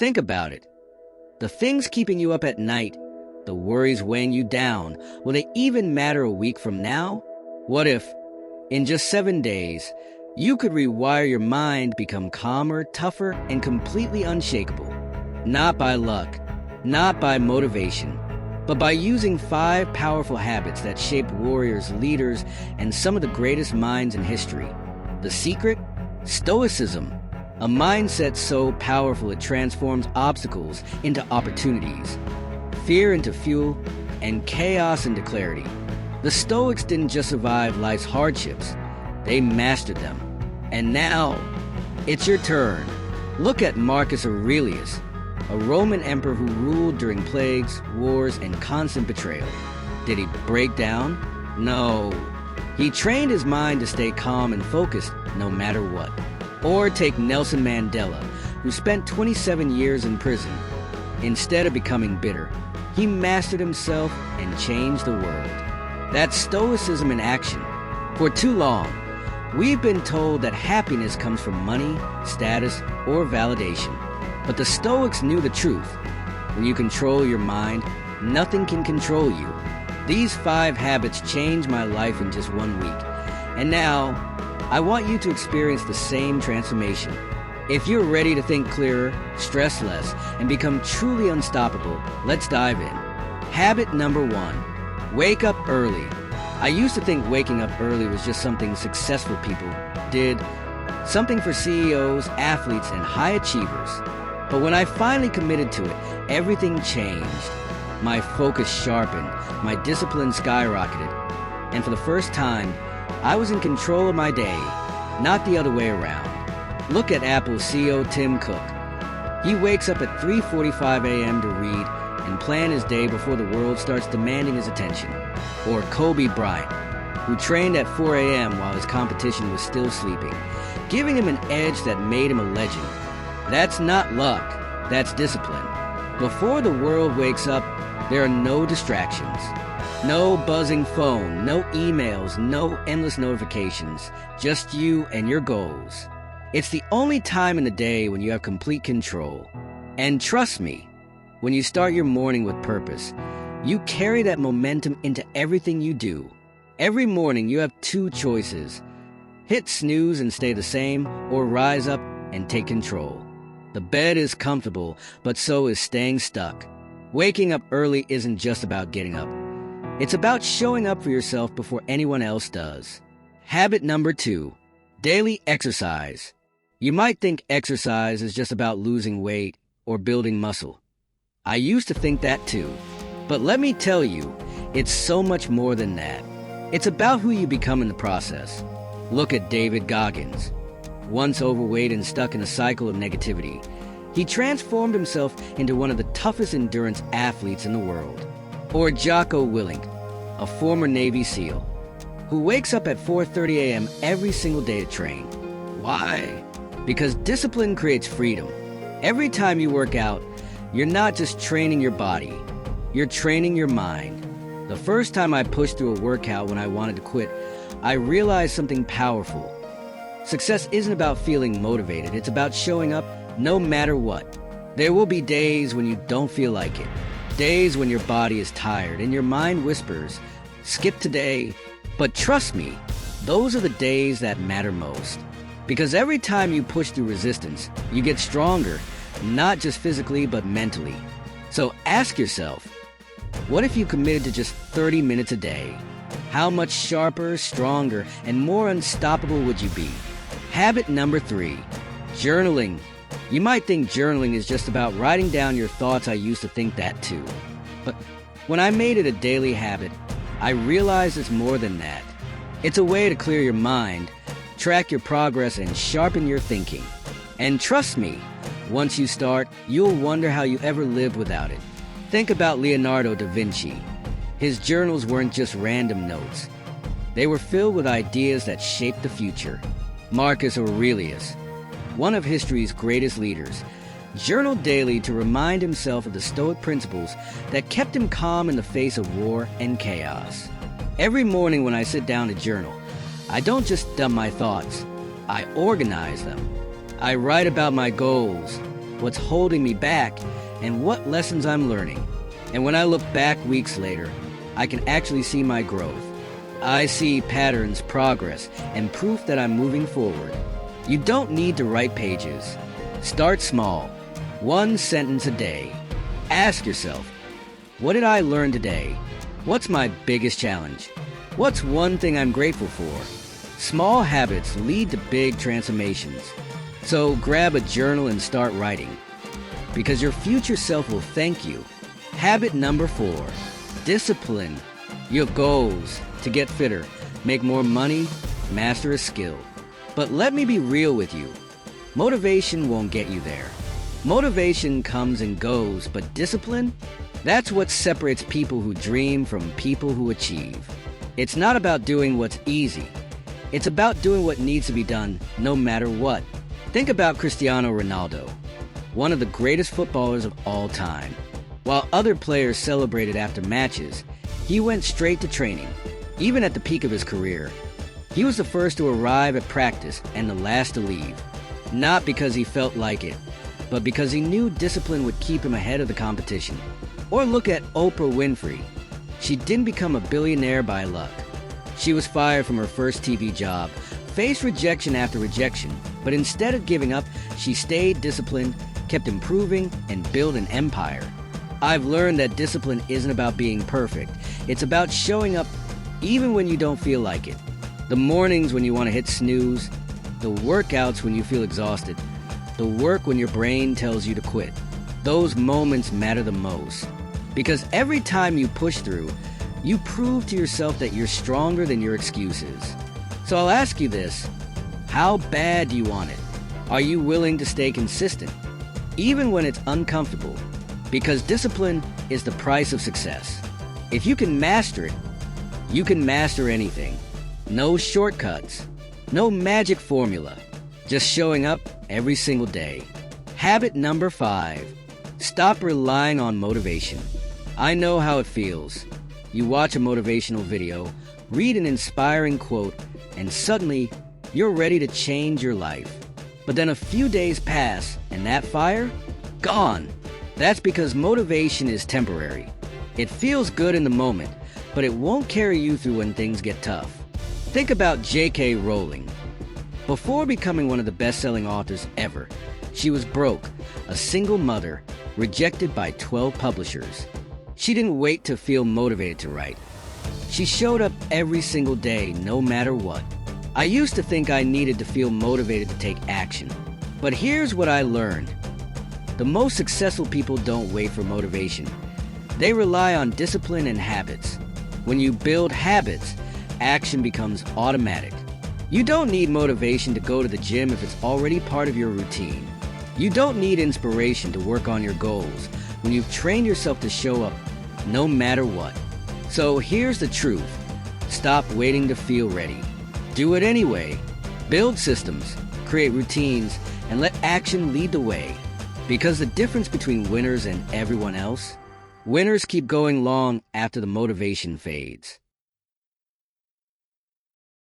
Think about it. The things keeping you up at night, the worries weighing you down, will they even matter a week from now? What if, in just 7 days, you could rewire your mind, become calmer, tougher, and completely unshakable? Not by luck, not by motivation, but by using 5 powerful habits that shaped warriors, leaders, and some of the greatest minds in history. The secret? Stoicism. A mindset so powerful it transforms obstacles into opportunities, fear into fuel, and chaos into clarity. The Stoics didn't just survive life's hardships, they mastered them. And now, it's your turn. Look at Marcus Aurelius, a Roman emperor who ruled during plagues, wars, and constant betrayal. Did he break down? No. He trained his mind to stay calm and focused no matter what. Or take Nelson Mandela, who spent 27 years in prison. Instead of becoming bitter, he mastered himself and changed the world. That's Stoicism in action. For too long, we've been told that happiness comes from money, status, or validation. But the Stoics knew the truth. When you control your mind, nothing can control you. These 5 habits changed my life in just 1 week. And now, I want you to experience the same transformation. If you're ready to think clearer, stress less, and become truly unstoppable, let's dive in. Habit number 1, wake up early. I used to think waking up early was just something successful people did, something for CEOs, athletes, and high achievers. But when I finally committed to it, everything changed. My focus sharpened, my discipline skyrocketed, and for the first time, I was in control of my day, not the other way around. Look at Apple CEO Tim Cook. He wakes up at 3:45 a.m. to read and plan his day before the world starts demanding his attention. Or Kobe Bryant, who trained at 4 a.m. while his competition was still sleeping, giving him an edge that made him a legend. That's not luck, that's discipline. Before the world wakes up, there are no distractions. No buzzing phone, no emails, no endless notifications, just you and your goals. It's the only time in the day when you have complete control. And trust me, when you start your morning with purpose, you carry that momentum into everything you do. Every morning you have 2 choices. Hit snooze and stay the same, or rise up and take control. The bed is comfortable, but so is staying stuck. Waking up early isn't just about getting up. It's about showing up for yourself before anyone else does. Habit number 2, daily exercise. You might think exercise is just about losing weight or building muscle. I used to think that too. But let me tell you, it's so much more than that. It's about who you become in the process. Look at David Goggins. Once overweight and stuck in a cycle of negativity, he transformed himself into one of the toughest endurance athletes in the world. Or Jocko Willink, a former Navy SEAL, who wakes up at 4:30 a.m. every single day to train. Why? Because discipline creates freedom. Every time you work out, you're not just training your body, you're training your mind. The first time I pushed through a workout when I wanted to quit, I realized something powerful. Success isn't about feeling motivated, it's about showing up no matter what. There will be days when you don't feel like it. Days when your body is tired and your mind whispers, skip today. But trust me, those are the days that matter most. Because every time you push through resistance, you get stronger, not just physically, but mentally. So ask yourself, what if you committed to just 30 minutes a day? How much sharper, stronger, and more unstoppable would you be? Habit number 3, journaling. You might think journaling is just about writing down your thoughts. I used to think that too. But when I made it a daily habit, I realized it's more than that. It's a way to clear your mind, track your progress, and sharpen your thinking. And trust me, once you start, you'll wonder how you ever lived without it. Think about Leonardo da Vinci. His journals weren't just random notes. They were filled with ideas that shaped the future. Marcus Aurelius, one of history's greatest leaders, journaled daily to remind himself of the Stoic principles that kept him calm in the face of war and chaos. Every morning when I sit down to journal, I don't just dump my thoughts, I organize them. I write about my goals, what's holding me back, and what lessons I'm learning. And when I look back weeks later, I can actually see my growth. I see patterns, progress, and proof that I'm moving forward. You don't need to write pages. Start small. 1 sentence a day. Ask yourself, what did I learn today? What's my biggest challenge? What's one thing I'm grateful for? Small habits lead to big transformations. So grab a journal and start writing, because your future self will thank you. Habit number 4, discipline. You have goals to get fitter, make more money, master a skill. But let me be real with you. Motivation won't get you there. Motivation comes and goes, but discipline? That's what separates people who dream from people who achieve. It's not about doing what's easy. It's about doing what needs to be done, no matter what. Think about Cristiano Ronaldo, one of the greatest footballers of all time. While other players celebrated after matches, he went straight to training, even at the peak of his career. He was the first to arrive at practice and the last to leave, not because he felt like it, but because he knew discipline would keep him ahead of the competition. Or look at Oprah Winfrey. She didn't become a billionaire by luck. She was fired from her first TV job, faced rejection after rejection, but instead of giving up, she stayed disciplined, kept improving, and built an empire. I've learned that discipline isn't about being perfect. It's about showing up even when you don't feel like it. The mornings when you want to hit snooze, the workouts when you feel exhausted, the work when your brain tells you to quit. Those moments matter the most, because every time you push through, you prove to yourself that you're stronger than your excuses. So I'll ask you this, how bad do you want it? Are you willing to stay consistent, even when it's uncomfortable? Because discipline is the price of success. If you can master it, you can master anything. No shortcuts, no magic formula, just showing up every single day. Habit number 5, stop relying on motivation. I know how it feels. You watch a motivational video, read an inspiring quote, and suddenly you're ready to change your life. But then a few days pass and that fire? Gone. That's because motivation is temporary. It feels good in the moment, but it won't carry you through when things get tough. Think about J.K. Rowling. Before becoming one of the best-selling authors ever, she was broke, a single mother, rejected by 12 publishers. She didn't wait to feel motivated to write. She showed up every single day, no matter what. I used to think I needed to feel motivated to take action. But here's what I learned. The most successful people don't wait for motivation. They rely on discipline and habits. When you build habits, action becomes automatic. You don't need motivation to go to the gym if it's already part of your routine. You don't need inspiration to work on your goals when you've trained yourself to show up no matter what. So here's the truth. Stop waiting to feel ready. Do it anyway. Build systems, create routines, and let action lead the way. Because the difference between winners and everyone else, winners keep going long after the motivation fades.